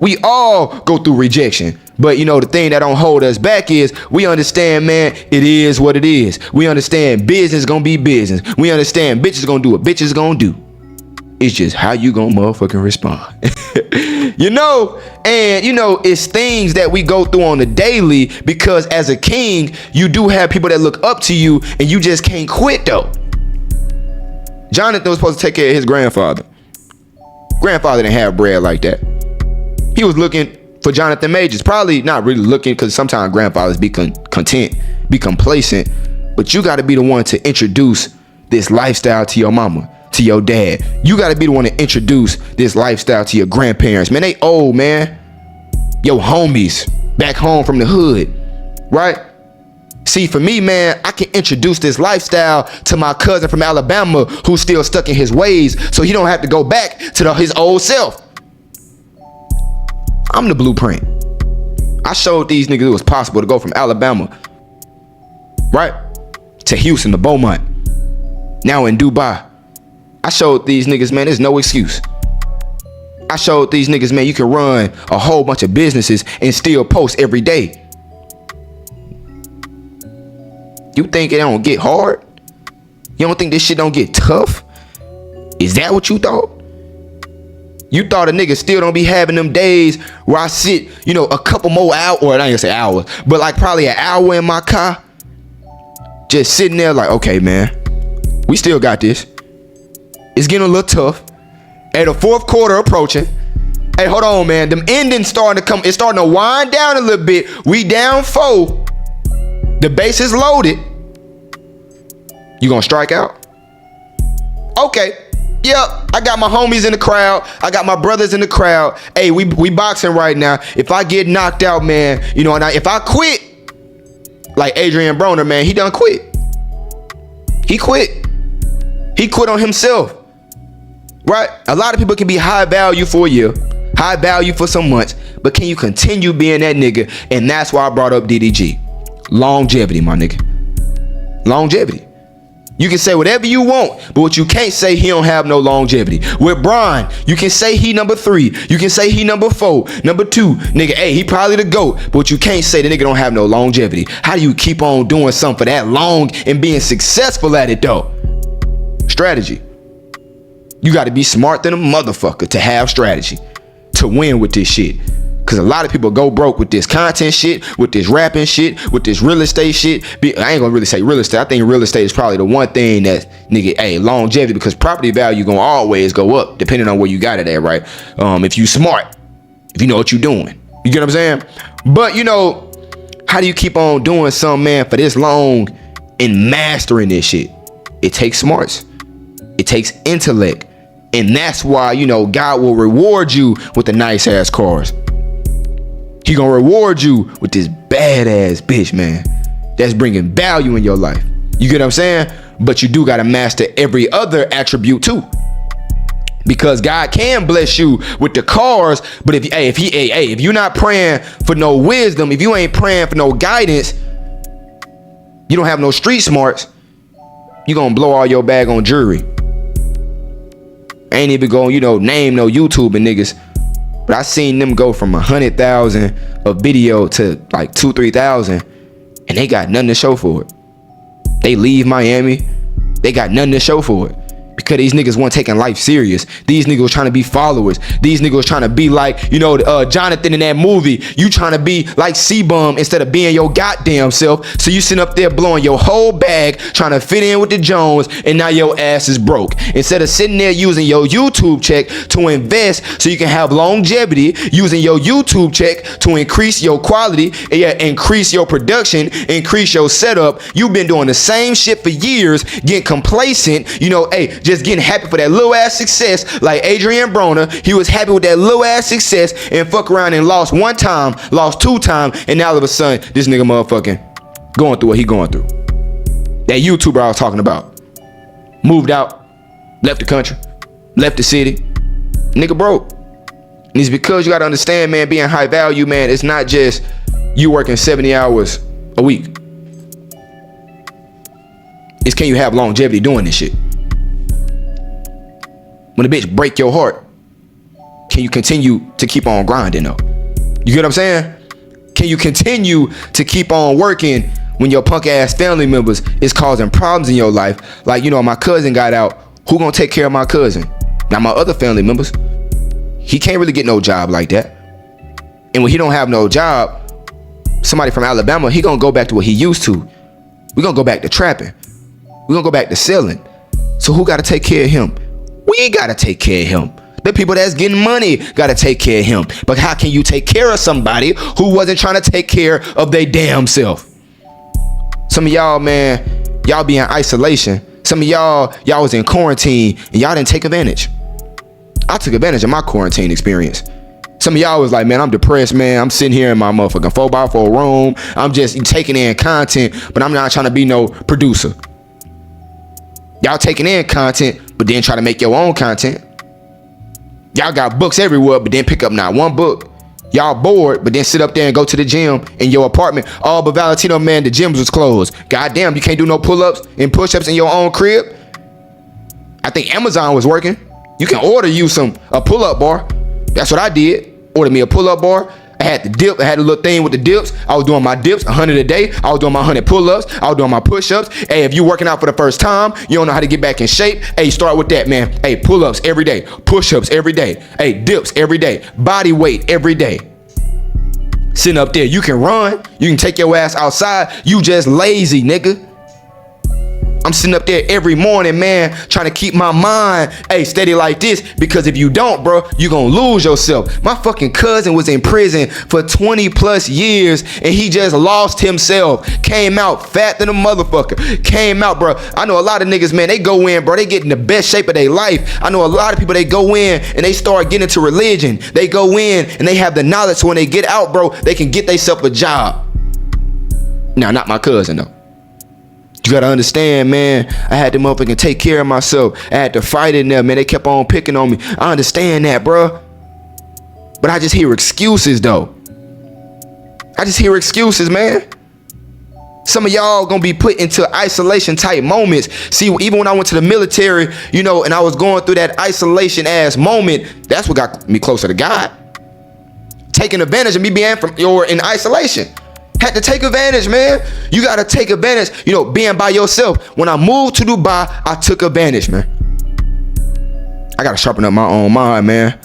A: We all go through rejection. But the thing that don't hold us back is we understand, man, it is what it is. We understand business gonna be business. We understand bitches gonna do what bitches gonna do. It's just how you gonna motherfucking respond. And it's things that we go through on the daily, because as a king, you do have people that look up to you, and you just can't quit though. Jonathan was supposed to take care of his grandfather. Grandfather didn't have bread like that. He was looking for Jonathan Majors. Probably not really looking, because sometimes grandfathers be content, be complacent. But you got to be the one to introduce this lifestyle to your mama, to your dad. You got to be the one to introduce this lifestyle to your grandparents. Man, they old, man. Your homies back home from the hood, right? See, for me, man, I can introduce this lifestyle to my cousin from Alabama who's still stuck in his ways, so he don't have to go back to his old self. I'm the blueprint. I showed these niggas it was possible to go from Alabama, right, to Houston, to Beaumont, now in Dubai. I showed these niggas, man, there's no excuse. I showed these niggas, man, you can run a whole bunch of businesses and still post every day. You think it don't get hard? You don't think this shit don't get tough? Is that what you thought? You thought a nigga still don't be having them days where I sit, a couple more hours, or I ain't gonna say hours, but like probably an hour in my car, just sitting there like, okay, man, we still got this. It's getting a little tough. Hey, the fourth quarter approaching. Hey, hold on, man. Them endings starting to come. It's starting to wind down a little bit. We down 4. The base is loaded. You gonna strike out? Okay. Yep, I got my homies in the crowd. I got my brothers in the crowd. Hey, we boxing right now. If I get knocked out, man, and if I quit, like Adrian Broner, man, he done quit. He quit. He quit on himself. Right? A lot of people can be high value for a year, high value for some months, but can you continue being that nigga? And that's why I brought up DDG. Longevity, my nigga. Longevity. You can say whatever you want, but what you can't say, he don't have no longevity. With Brian, you can say he number 3. You can say he number 4, number 2. Nigga, hey, he probably the GOAT, but what you can't say, the nigga don't have no longevity. How do you keep on doing something for that long and being successful at it though? Strategy. You got to be smart than a motherfucker to have strategy, to win with this shit. Cause a lot of people go broke with this content shit, with this rapping shit, with this real estate shit. I ain't gonna really say real estate. I think real estate is probably the one thing that, nigga, hey, longevity, because property value gonna always go up depending on where you got it at, right? If you smart, if you know what you're doing. You get what I'm saying? But how do you keep on doing something, man, for this long and mastering this shit? It takes smarts. It takes intellect. And that's why, God will reward you with the nice ass cars. He gonna reward you with this badass bitch, man, that's bringing value in your life. You get what I'm saying? But you do gotta master every other attribute too. Because God can bless you with the cars, but if you're not praying for no wisdom, if you ain't praying for no guidance, you don't have no street smarts, you gonna blow all your bag on jewelry. I ain't even gonna, name no YouTubing niggas, but I seen them go from 100,000 a video to like 2,000-3,000, and they got nothing to show for it. They leave Miami, they got nothing to show for it. Because these niggas weren't taking life serious. These niggas was trying to be followers. These niggas was trying to be like, Jonathan in that movie. You trying to be like C-Bum instead of being your goddamn self. So you sitting up there blowing your whole bag, trying to fit in with the Jones, and now your ass is broke. Instead of sitting there using your YouTube check to invest so you can have longevity, using your YouTube check to increase your quality, increase your production, increase your setup, you've been doing the same shit for years, getting complacent, just getting happy for that little ass success. Like Adrian Broner, he was happy with that little ass success and fuck around and lost one time, lost two times, and now all of a sudden this nigga motherfucking going through what he going through. That YouTuber I was talking about moved out, left the country, left the city, nigga broke. And it's because you gotta understand, man, being high value, man, it's not just you working 70 hours a week. It's can you have longevity doing this shit? When a bitch break your heart, can you continue to keep on grinding though? You get what I'm saying? Can you continue to keep on working when your punk ass family members is causing problems in your life? Like, my cousin got out. Who gonna take care of my cousin? Now my other family members, he can't really get no job like that. And when he don't have no job, somebody from Alabama, he gonna go back to what he used to. We gonna go back to trapping. We gonna go back to selling. So who gotta take care of him? We gotta take care of him. The people that's getting money gotta take care of him. But how can you take care of somebody who wasn't trying to take care of their damn self? Some of y'all, man, y'all be in isolation. Some of y'all was in quarantine and y'all didn't take advantage. I took advantage of my quarantine experience. Some of y'all was like, man, I'm depressed, man. I'm sitting here in my motherfucking 4x4 room. I'm just taking in content, but I'm not trying to be no producer. Y'all taking in content, but then try to make your own content. Y'all got books everywhere, but then pick up not one book. Y'all bored, but then sit up there and go to the gym in your apartment. Oh, but Valentino, man, the gyms was closed. Goddamn, you can't do no pull-ups and push-ups in your own crib? I think Amazon was working. You can order you a pull-up bar. That's what I did. Ordered me a pull-up bar. I had the dip. I had a little thing with the dips. I was doing my dips 100 a day. I was doing my 100 pull-ups. I was doing my push-ups. Hey, if you working out for the first time, you don't know how to get back in shape. Hey, start with that, man. Hey, pull-ups every day. Push-ups every day. Hey, dips every day. Body weight every day. Sitting up there, you can run. You can take your ass outside. You just lazy, nigga. I'm sitting up there every morning, man, trying to keep my mind, steady like this, because if you don't, bro, you gonna lose yourself. My fucking cousin was in prison for 20 plus years and he just lost himself. Came out fat than a motherfucker. Came out, bro. I know a lot of niggas, man, they go in, bro, they get in the best shape of their life. I know a lot of people, they go in and they start getting into religion. They go in and they have the knowledge, so when they get out, bro, they can get themselves a job. Now, not my cousin, though. You gotta understand, man, I had to motherfucking take care of myself. I had to fight in there, man. They kept on picking on me. I understand that, bro. But I just hear excuses, though. I just hear excuses, man. Some of y'all gonna be put into isolation type moments. See, even when I went to the military, and I was going through that isolation ass moment, that's what got me closer to God. Taking advantage of me being in isolation. Had to take advantage, man. You gotta take advantage, being by yourself. When I moved to Dubai, I took advantage, man. I gotta sharpen up my own mind, man.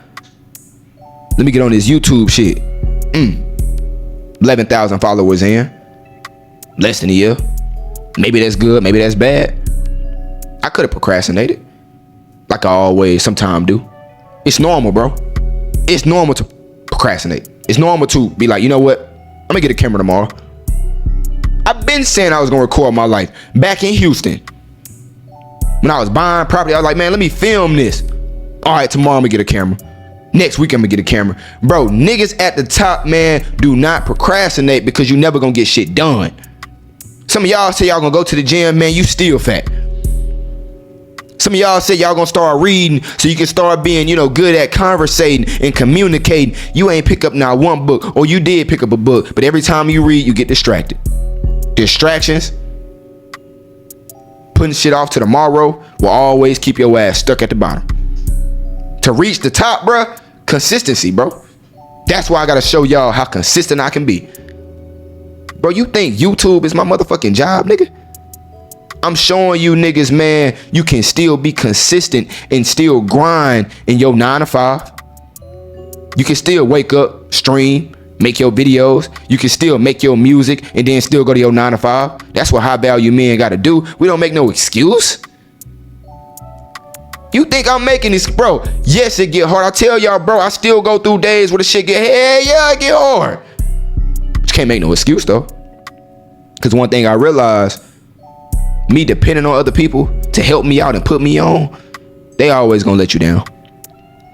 A: Let me get on this YouTube shit. 11,000 followers in. Less than a year. Maybe that's good, maybe that's bad. I could have procrastinated. Like I always sometimes do. It's normal, bro. It's normal to procrastinate. It's normal to be like, you know what? I'm gonna get a camera tomorrow. I've been saying I was gonna record my life back in Houston. When I was buying property, I was like, man, let me film this. All right, tomorrow I'm gonna get a camera. Next week I'm gonna get a camera. Bro, niggas at the top, man, do not procrastinate because you never gonna get shit done. Some of y'all say y'all gonna go to the gym, man, you still fat. Some of y'all say y'all gonna start reading so you can start being, good at conversating and communicating. You ain't pick up not one book, or you did pick up a book, but every time you read, you get distracted. Distractions, putting shit off to tomorrow will always keep your ass stuck at the bottom. To reach the top, bruh, consistency, bro. That's why I gotta show y'all how consistent I can be. Bro, you think YouTube is my motherfucking job, nigga? I'm showing you niggas, man, you can still be consistent and still grind in your 9 to 5. You can still wake up, stream, make your videos. You can still make your music and then still go to your 9 to 5. That's what high value men gotta do. We don't make no excuse. You think I'm making this, bro? Yes, it get hard. I tell y'all, bro, I still go through days where the shit get, it get hard. But you can't make no excuse though. Cause one thing I realized, me depending on other people to help me out and put me on, they always gonna let you down.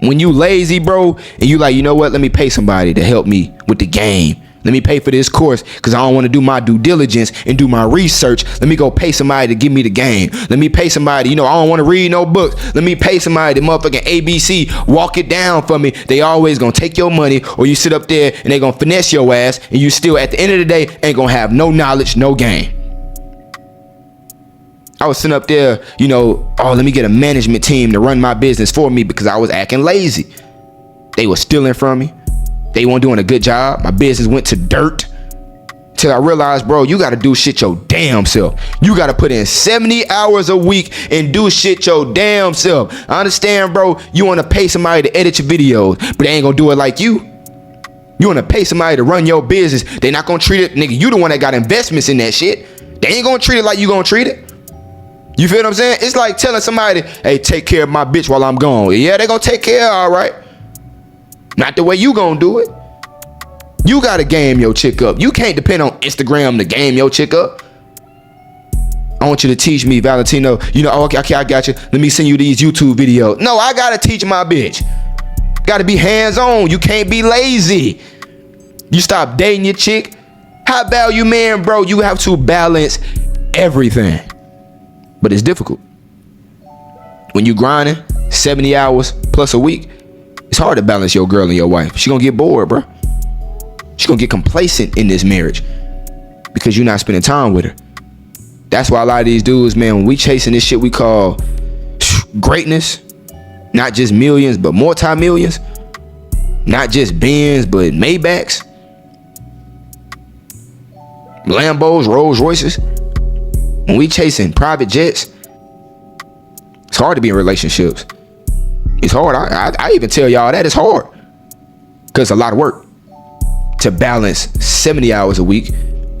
A: When you lazy, bro, and you like, you know what, let me pay somebody to help me with the game. Let me pay for this course because I don't want to do my due diligence and do my research. Let me go pay somebody to give me the game. Let me pay somebody, I don't want to read no books. Let me pay somebody to motherfucking ABC walk it down for me. They always gonna take your money, or you sit up there and they gonna finesse your ass, and you still at the end of the day ain't gonna have no knowledge, no game. I was sitting up there, let me get a management team to run my business for me because I was acting lazy. They were stealing from me. They weren't doing a good job. My business went to dirt. Till I realized, bro, you gotta do shit your damn self. You gotta put in 70 hours a week and do shit your damn self. I understand, bro, you wanna pay somebody to edit your videos, but they ain't gonna do it like you. You wanna pay somebody to run your business. They not gonna treat it, nigga, you the one that got investments in that shit. They ain't gonna treat it like you gonna treat it. You feel what I'm saying? It's like telling somebody, hey, take care of my bitch while I'm gone. Yeah, they gonna take care of her, all right. Not the way you gonna do it. You gotta game your chick up. You can't depend on Instagram to game your chick up. I want you to teach me, Valentino. Okay, I got you. Let me send you these YouTube videos. No, I gotta teach my bitch. Gotta be hands-on. You can't be lazy. You stop dating your chick. High value man, bro, you have to balance everything. But it's difficult. When you grinding 70 hours plus a week, it's hard to balance your girl and your wife. She gonna get bored, bro. She gonna get complacent in this marriage because you're not spending time with her. That's why a lot of these dudes, man, when we chasing this shit we call greatness, not just millions, but multi-millions, not just Benz, but Maybachs, Lambos, Rolls Royces. When we chasing private jets, it's hard to be in relationships. It's hard. I even tell y'all that it's hard because it's a lot of work to balance 70 hours a week,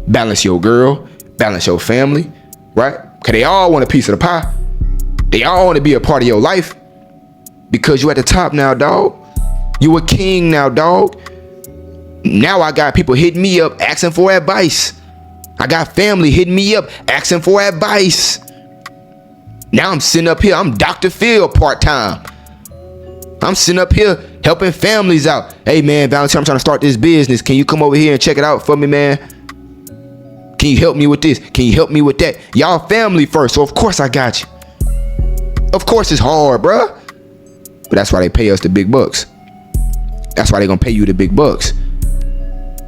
A: balance your girl, balance your family, right? Because they all want a piece of the pie. They all want to be a part of your life because you at the top now, dog. You a king now, dog. Now I got people hitting me up asking for advice. I got family hitting me up asking for advice. Now I'm sitting up here. I'm Dr. Phil part-time. I'm sitting up here helping families out. Hey, man, Valentine, I'm trying to start this business. Can you come over here and check it out for me, man? Can you help me with this? Can you help me with that? Y'all family first, so of course I got you. Of course it's hard, bruh. But that's why they pay us the big bucks. That's why they gonna pay you the big bucks.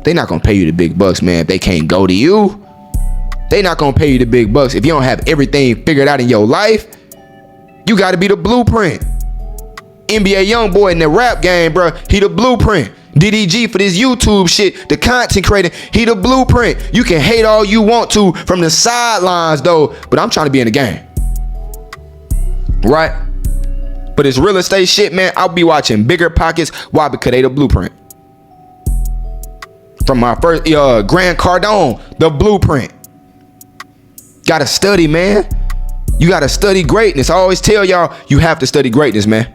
A: They not gonna pay you the big bucks, man, if they can't go to you. They not gonna pay you the big bucks if you don't have everything figured out in your life. You gotta be the blueprint. NBA Youngboy in the rap game, bro, he the blueprint. DDG for this YouTube shit, the content creator, he the blueprint. You can hate all you want to from the sidelines though, but I'm trying to be in the game. Right? But this real estate shit, man, I'll be watching Bigger Pockets. Why? Because they the blueprint. From my first Grant Cardone, the blueprint. Gotta study, man. You gotta study greatness. I always tell y'all, you have to study greatness, man.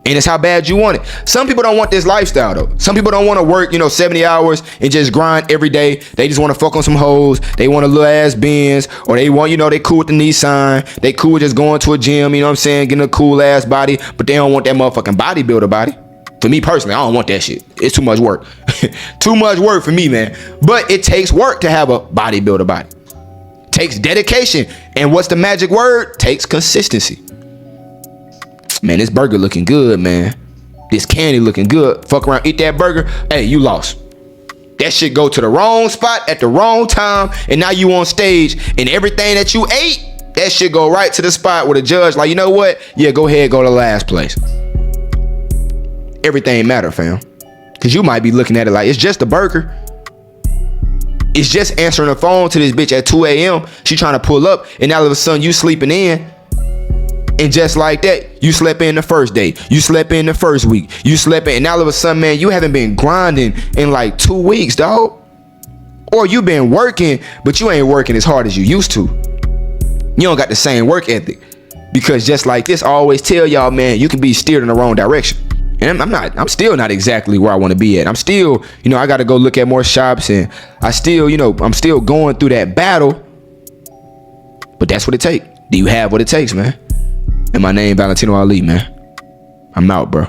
A: And it's how bad you want it. Some people don't want this lifestyle though. Some people don't want to work, 70 hours and just grind every day. They just want to fuck on some hoes. They want a little ass Benz, or they want, they cool with the Nissan. They cool with just going to a gym, getting a cool ass body, but they don't want that motherfucking bodybuilder body. For me personally, I don't want that shit. It's too much work. Too much work for me, man. But it takes work to have a bodybuilder body. Takes dedication. And what's the magic word? Takes consistency. Man, this burger looking good, man. This candy looking good. Fuck around, eat that burger. Hey, you lost. That shit go to the wrong spot at the wrong time. And now you on stage. And everything that you ate, that shit go right to the spot where the judge like, you know what? Yeah, go ahead, go to last place. Everything matter, fam. Cause you might be looking at it like it's just a burger. It's just answering the phone to this bitch at 2 a.m. She trying to pull up, and all of a sudden you sleeping in. And just like that, you slept in the first day. You slept in the first week. You slept in, and all of a sudden, man, you haven't been grinding in like 2 weeks, dog. Or you been working, but you ain't working as hard as you used to. You don't got the same work ethic. Because just like this, I always tell y'all, man, you can be steered in the wrong direction. And I'm still not exactly where I want to be at. I'm still, I got to go look at more shops, and I'm still going through that battle. But that's what it takes. Do you have what it takes, man? And my name, Valentino Ali, man. I'm out, bro.